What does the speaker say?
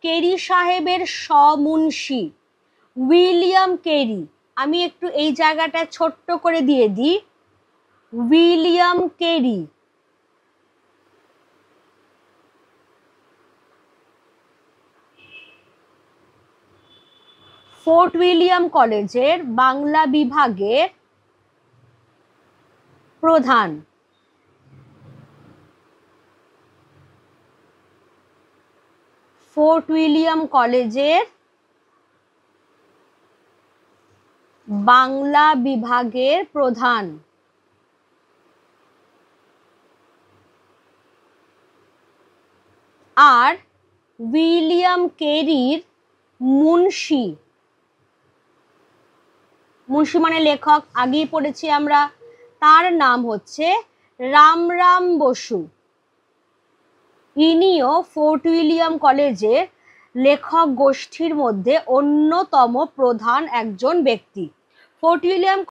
Kerry সাহেবের সমুন্সি William Carey. আমি একটু এই জায়গাটা ছোট্ট করে দিয়ে দিই, উইলিয়াম কেরি। ফোর্ট উইলিয়াম কলেজের বাংলা বিভাগের প্রধান। ফোর্ট উইলিয়াম কলেজের বাংলা বিভাগের প্রধান। আর উইলিয়াম কেরির মুন্সি, মুন্সি মানে লেখক, আগেই পড়েছি আমরা, তার নাম হচ্ছে রামরাম বসু। ইনিও ফোর্ট উইলিয়াম কলেজের লেখক গোষ্ঠীর মধ্যে অন্যতম প্রধান একজন ব্যক্তি। Fort William